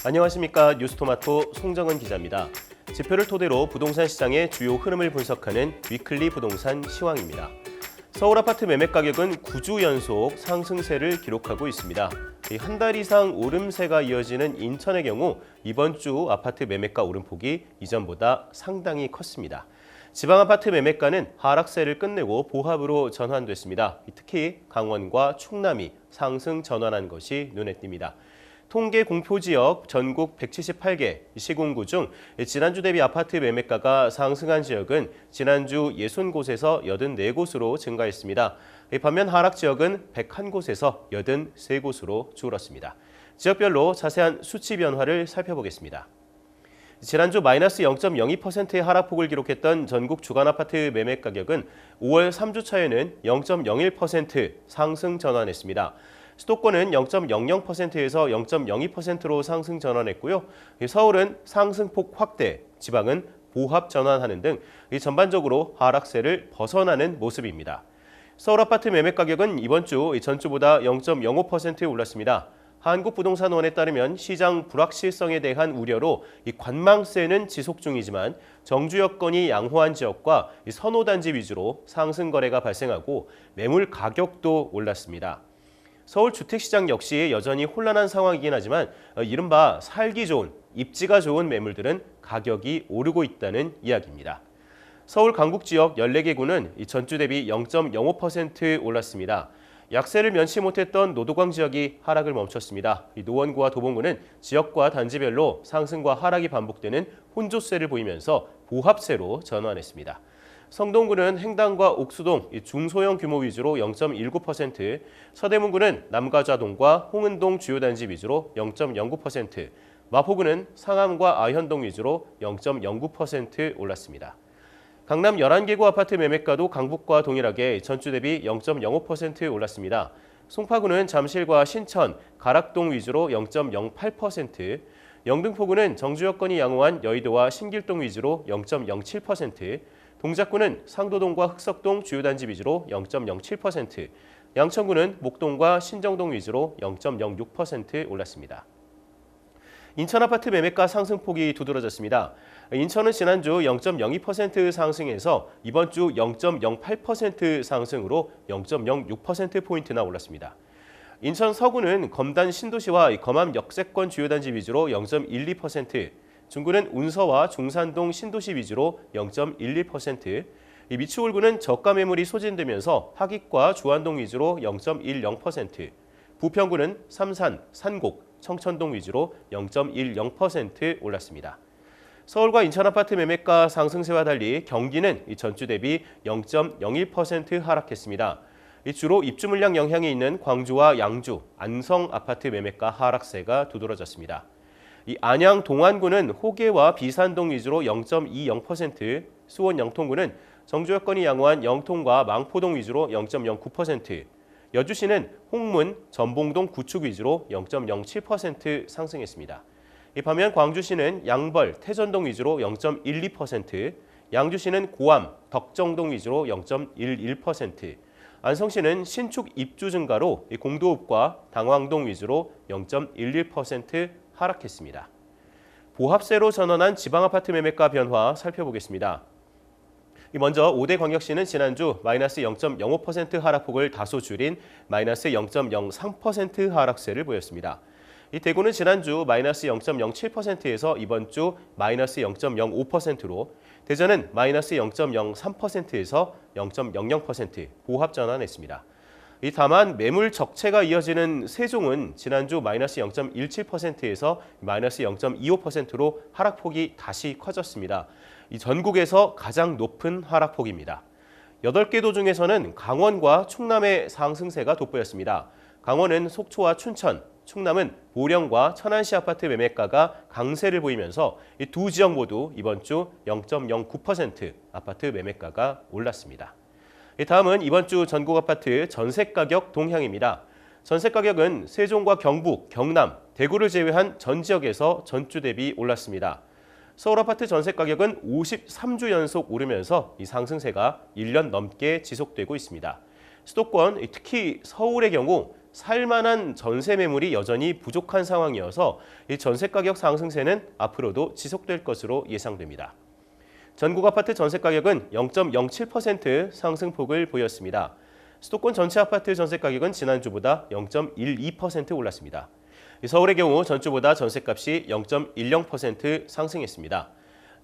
안녕하십니까. 뉴스토마토 송정은 기자입니다. 지표를 토대로 부동산 시장의 주요 흐름을 분석하는 위클리 부동산 시황입니다. 서울 아파트 매매 가격은 9주 연속 상승세를 기록하고 있습니다. 한 달 이상 오름세가 이어지는 인천의 경우 이번 주 아파트 매매가 오름폭이 이전보다 상당히 컸습니다. 지방 아파트 매매가는 하락세를 끝내고 보합으로 전환됐습니다. 특히 강원과 충남이 상승 전환한 것이 눈에 띕니다. 통계 공표 지역 전국 178개 시군구 중 지난주 대비 아파트 매매가가 상승한 지역은 지난주 60곳에서 84곳으로 증가했습니다. 반면 하락 지역은 101곳에서 83곳으로 줄었습니다. 지역별로 자세한 수치 변화를 살펴보겠습니다. 지난주 마이너스 0.02%의 하락폭을 기록했던 전국 주간 아파트 매매 가격은 5월 3주차에는 0.01% 상승 전환했습니다. 수도권은 0.00%에서 0.02%로 상승 전환했고요. 서울은 상승폭 확대, 지방은 보합 전환하는 등 전반적으로 하락세를 벗어나는 모습입니다. 서울 아파트 매매 가격은 이번 주 전주보다 0.05% 올랐습니다. 한국부동산원에 따르면 시장 불확실성에 대한 우려로 관망세는 지속 중이지만 정주 여건이 양호한 지역과 선호단지 위주로 상승 거래가 발생하고 매물 가격도 올랐습니다. 서울 주택시장 역시 여전히 혼란한 상황이긴 하지만 이른바 살기 좋은, 입지가 좋은 매물들은 가격이 오르고 있다는 이야기입니다. 서울 강북 지역 14개 구는 전주 대비 0.05% 올랐습니다. 약세를 면치 못했던 노도광 지역이 하락을 멈췄습니다. 노원구와 도봉구는 지역과 단지별로 상승과 하락이 반복되는 혼조세를 보이면서 보합세로 전환했습니다. 성동구는 행당과 옥수동, 중소형 규모 위주로 0.19%, 서대문구는 남가좌동과 홍은동 주요 단지 위주로 0.09%, 마포구는 상암과 아현동 위주로 0.09% 올랐습니다. 강남 11개 구 아파트 매매가도 강북과 동일하게 전주 대비 0.05% 올랐습니다. 송파구는 잠실과 신천, 가락동 위주로 0.08%, 영등포구는 정주 여건이 양호한 여의도와 신길동 위주로 0.07%, 동작구는 상도동과 흑석동 주요 단지 위주로 0.07%, 양천구는 목동과 신정동 위주로 0.06% 올랐습니다. 인천 아파트 매매가 상승폭이 두드러졌습니다. 인천은 지난주 0.02% 상승해서 이번 주 0.08% 상승으로 0.06%포인트나 올랐습니다. 인천 서구는 검단 신도시와 검암 역세권 주요 단지 위주로 0.12%, 중구는 운서와 중산동 신도시 위주로 0.11%, 미추홀구는 저가 매물이 소진되면서 하깃과 주안동 위주로 0.10%, 부평구는 삼산, 산곡, 청천동 위주로 0.10% 올랐습니다. 서울과 인천 아파트 매매가 상승세와 달리 경기는 전주 대비 0.01% 하락했습니다. 주로 입주 물량 영향이 있는 광주와 양주, 안성 아파트 매매가 하락세가 두드러졌습니다. 안양 동안구는 호계와 비산동 위주로 0.20%, 수원 영통구는 정주 여건이 양호한 영통과 망포동 위주로 0.09%, 여주시는 홍문, 전봉동 구축 위주로 0.07% 상승했습니다. 반면 광주시는 양벌, 태전동 위주로 0.12%, 양주시는 고암, 덕정동 위주로 0.11%, 안성시는 신축 입주 증가로 공도읍과 당황동 위주로 0.11% 하락했습니다. 보합세로 전환한 지방아파트 매매가 변화 살펴보겠습니다. 먼저 5대 광역시는 지난주 마이너스 0.05% 하락폭을 다소 줄인 마이너스 0.03% 하락세를 보였습니다. 대구는 지난주 마이너스 0.07%에서 이번 주 마이너스 0.05%로, 대전은 마이너스 0.03%에서 0.00% 보합 전환했습니다. 다만 매물 적체가 이어지는 세종은 지난주 마이너스 0.17%에서 마이너스 0.25%로 하락폭이 다시 커졌습니다. 전국에서 가장 높은 하락폭입니다. 8개 도 중에서는 강원과 충남의 상승세가 돋보였습니다. 강원은 속초와 춘천, 충남은 보령과 천안시 아파트 매매가가 강세를 보이면서 이 두 지역 모두 이번 주 0.09% 아파트 매매가가 올랐습니다. 다음은 이번 주 전국 아파트 전세 가격 동향입니다. 전세 가격은 세종과 경북, 경남, 대구를 제외한 전 지역에서 전주 대비 올랐습니다. 서울 아파트 전세 가격은 53주 연속 오르면서 이 상승세가 1년 넘게 지속되고 있습니다. 수도권, 특히 서울의 경우 살만한 전세 매물이 여전히 부족한 상황이어서 이 전세 가격 상승세는 앞으로도 지속될 것으로 예상됩니다. 전국 아파트 전세 가격은 0.07% 상승폭을 보였습니다. 수도권 전체 아파트 전세 가격은 지난주보다 0.12% 올랐습니다. 서울의 경우 전주보다 전세값이 0.10% 상승했습니다.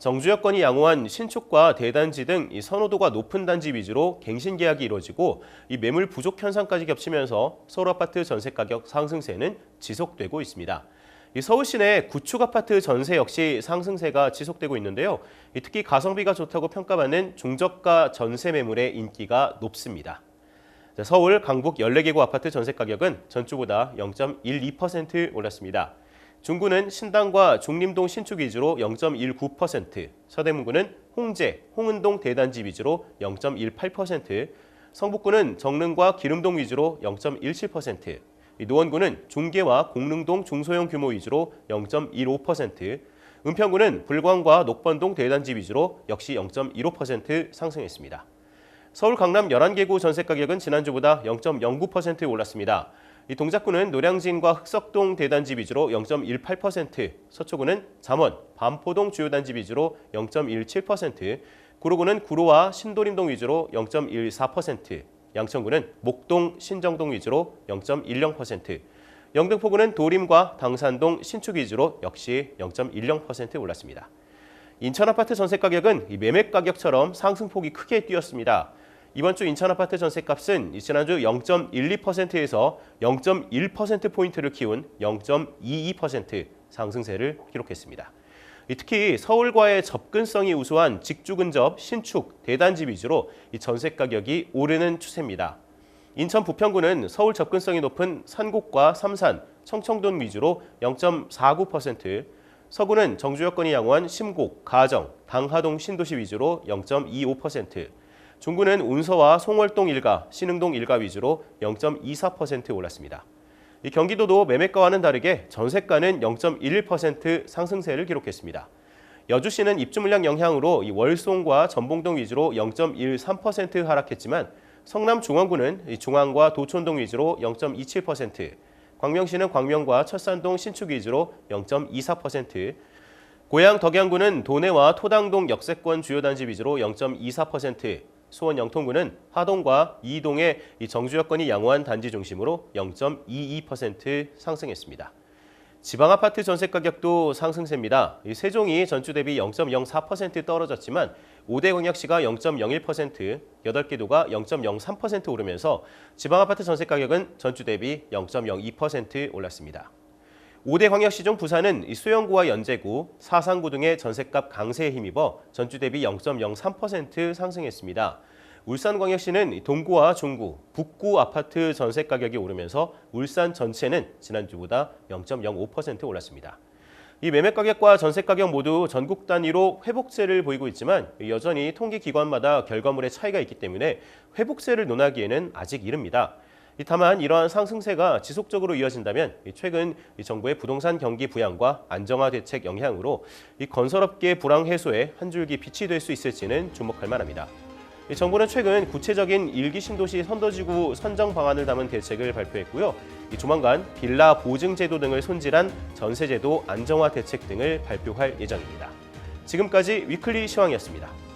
정주 여건이 양호한 신축과 대단지 등 이 선호도가 높은 단지 위주로 갱신 계약이 이루어지고 이 매물 부족 현상까지 겹치면서 서울 아파트 전세 가격 상승세는 지속되고 있습니다. 이 서울 시내 구축 아파트 전세 역시 상승세가 지속되고 있는데요. 특히 가성비가 좋다고 평가받는 중저가 전세 매물의 인기가 높습니다. 서울 강북 14개구 아파트 전세 가격은 전주보다 0.12% 올랐습니다. 중구는 신당과 중림동 신축 위주로 0.19%, 서대문구는 홍제, 홍은동 대단지 위주로 0.18%, 성북구는 정릉과 기름동 위주로 0.17%, 노원구는 중계와 공릉동 중소형 규모 위주로 0.15%, 은평구는 불광과 녹번동 대단지 위주로 역시 0.15% 상승했습니다. 서울 강남 11개구 전세 가격은 지난주보다 0.09% 올랐습니다. 이 동작구는 노량진과 흑석동 대단지 위주로 0.18%, 서초구는 잠원, 반포동 주요 단지 위주로 0.17%, 구로구는 구로와 신도림동 위주로 0.14%, 양천구는 목동, 신정동 위주로 0.10%, 영등포구는 도림과 당산동 신축 위주로 역시 0.10% 올랐습니다. 인천 아파트 전세 가격은 매매 가격처럼 상승폭이 크게 뛰었습니다. 이번 주 인천 아파트 전세값은 지난주 0.12%에서 0.1%포인트를 키운 0.22% 상승세를 기록했습니다. 특히 서울과의 접근성이 우수한 직주 근접, 신축, 대단지 위주로 전세 가격이 오르는 추세입니다. 인천 부평구는 서울 접근성이 높은 산곡과 삼산, 청청동 위주로 0.49%, 서구는 정주 여건이 양호한 심곡, 가정, 당하동 신도시 위주로 0.25%, 중구는 운서와 송월동 일가, 신흥동 일가 위주로 0.24% 올랐습니다. 경기도도 매매가와는 다르게 전세가는 0.11% 상승세를 기록했습니다. 여주시는 입주 물량 영향으로 월송과 전봉동 위주로 0.13% 하락했지만 성남 중원구는 중앙과 도촌동 위주로 0.27%, 광명시는 광명과 철산동 신축 위주로 0.24%, 고양 덕양구는 도내와 토당동 역세권 주요 단지 위주로 0.24%, 수원 영통구는 하동과 이동의 정주 여건이 양호한 단지 중심으로 0.22% 상승했습니다. 지방 아파트 전세 가격도 상승세입니다. 세종이 전주 대비 0.04% 떨어졌지만 5대 광역시가 0.01%, 8개 도가 0.03% 오르면서 지방 아파트 전세 가격은 전주 대비 0.02% 올랐습니다. 5대 광역시 중 부산은 수영구와 연제구, 사상구 등의 전세값 강세에 힘입어 전주 대비 0.03% 상승했습니다. 울산광역시는 동구와 중구, 북구 아파트 전세 가격이 오르면서 울산 전체는 지난주보다 0.05% 올랐습니다. 이 매매 가격과 전세 가격 모두 전국 단위로 회복세를 보이고 있지만 여전히 통계기관마다 결과물의 차이가 있기 때문에 회복세를 논하기에는 아직 이릅니다. 다만 이러한 상승세가 지속적으로 이어진다면 최근 정부의 부동산 경기 부양과 안정화 대책 영향으로 건설업계 불황 해소에 한 줄기 빛이 될 수 있을지는 주목할 만합니다. 정부는 최근 구체적인 일기 신도시 선도지구 선정 방안을 담은 대책을 발표했고요. 조만간 빌라 보증제도 등을 손질한 전세제도 안정화 대책 등을 발표할 예정입니다. 지금까지 위클리 시황이었습니다.